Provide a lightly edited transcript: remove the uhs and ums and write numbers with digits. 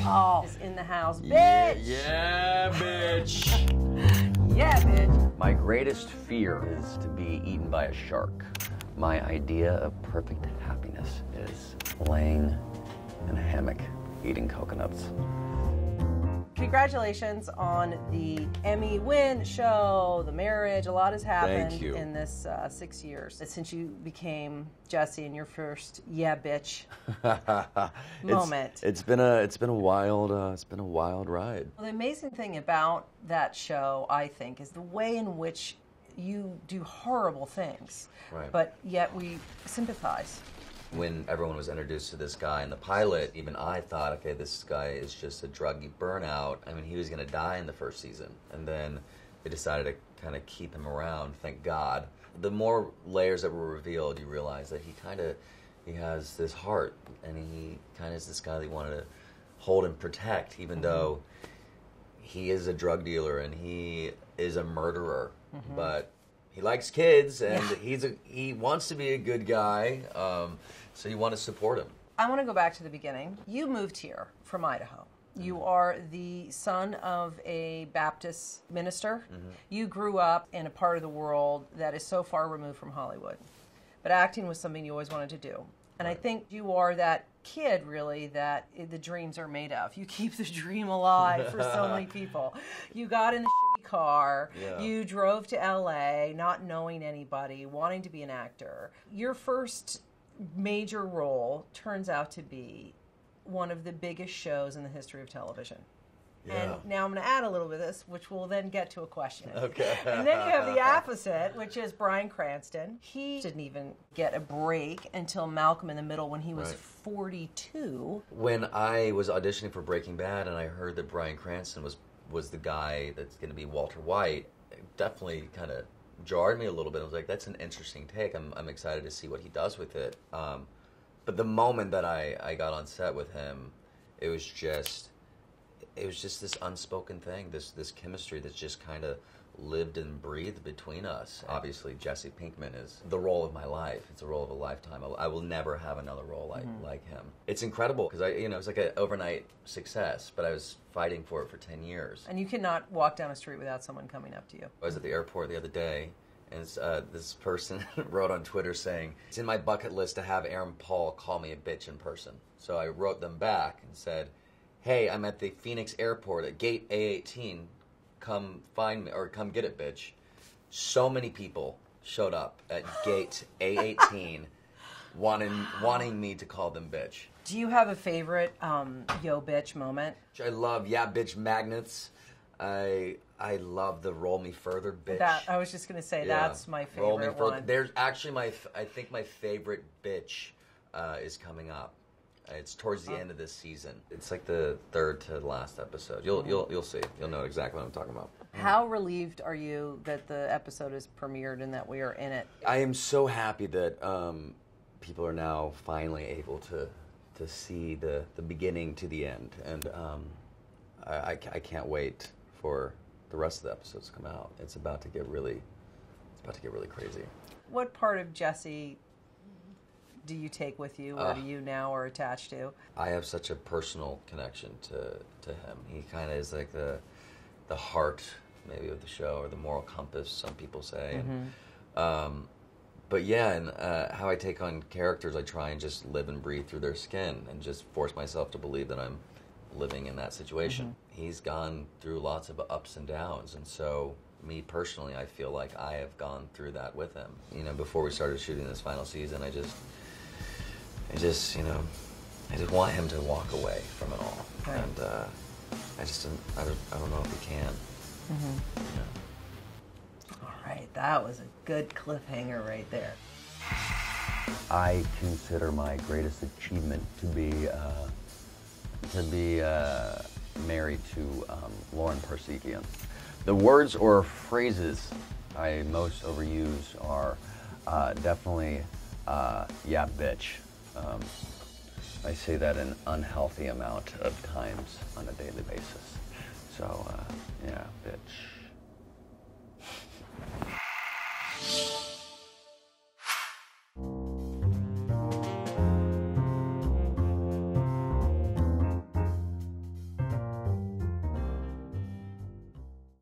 Oh, is in the house, bitch. Yeah, bitch. Yeah, bitch. My greatest fear is to be eaten by a shark. My idea of perfect happiness is laying in a hammock eating coconuts. Congratulations on the Emmy win show, the marriage. A lot has happened Thank you. in this 6 years since you became Jesse in your first "yeah, bitch" moment. It's been a wild ride. Well, the amazing thing about that show, I think, is the way in which you do horrible things, Right. but yet we sympathize. When everyone was introduced to this guy in the pilot, even I thought, okay, this guy is just a druggy burnout. I mean, he was going to die in the first season. And then they decided to kind of keep him around, thank God. The more layers that were revealed, you realize that he has this heart, and he kind of is this guy that you wanted to hold and protect, even though he is a drug dealer and he is a murderer. But he likes kids, and he wants to be a good guy, so you want to support him. I want to go back to the beginning. You moved here from Idaho. You are the son of a Baptist minister. You grew up in a part of the world that is so far removed from Hollywood. But acting was something you always wanted to do. And I think you are that kid, really, that the dreams are made of. You keep the dream alive for so many people. You got in the shitty car. Yeah. You drove to LA, not knowing anybody, wanting to be an actor. Your first major role turns out to be one of the biggest shows in the history of television. Yeah. And now I'm going to add a little bit of this, which will then get to a question. Okay. And then you have the opposite, which is Bryan Cranston. He didn't even get a break until Malcolm in the Middle when he was Right. 42. When I was auditioning for Breaking Bad and I heard that Bryan Cranston was the guy that's going to be Walter White, it definitely kind of jarred me a little bit. I was like, that's an interesting take. I'm excited to see what he does with it. But the moment that I got on set with him, it was just this unspoken thing, this chemistry that's just kind of lived and breathed between us. Obviously, Jesse Pinkman is the role of my life. It's a role of a lifetime. I will never have another role like him. It's incredible because it was like an overnight success, but I was fighting for it for 10 years. And you cannot walk down a street without someone coming up to you. I was at the airport the other day, and this person wrote on Twitter saying, it's in my bucket list to have Aaron Paul call me a bitch in person. So I wrote them back and said, hey, I'm at the Phoenix airport at gate A18. Come find me, or come get it, bitch. So many people showed up at gate A18 wanting me to call them bitch. Do you have a favorite yo bitch moment? I love yeah bitch magnets. I love the roll me further bitch. I was just going to say, Yeah. that's my Roll me favorite further. one. There's actually I think my favorite bitch is coming up. It's towards the end of this season. It's like the third to last episode. You'll see. You'll know exactly what I'm talking about. How relieved are you that the episode is premiered and that we are in it? I am so happy that people are now finally able to see the beginning to the end, and I can't wait for the rest of the episodes to come out. It's about to get really crazy. What part of Jesse do you take with you, or do you now are attached to? I have such a personal connection to him. He kind of is like the heart, maybe, of the show, or the moral compass, some people say. And, but yeah, and how I take on characters, I try and just live and breathe through their skin and just force myself to believe that I'm living in that situation. He's gone through lots of ups and downs, and so me personally, I feel like I have gone through that with him. Before we started shooting this final season, I just want him to walk away from it all. Right. And I don't know if he can. All right, that was a good cliffhanger right there. I consider my greatest achievement to be married to Lauren Parsekian. The words or phrases I most overuse are definitely yeah bitch. I say that an unhealthy amount of times on a daily basis. So yeah, bitch.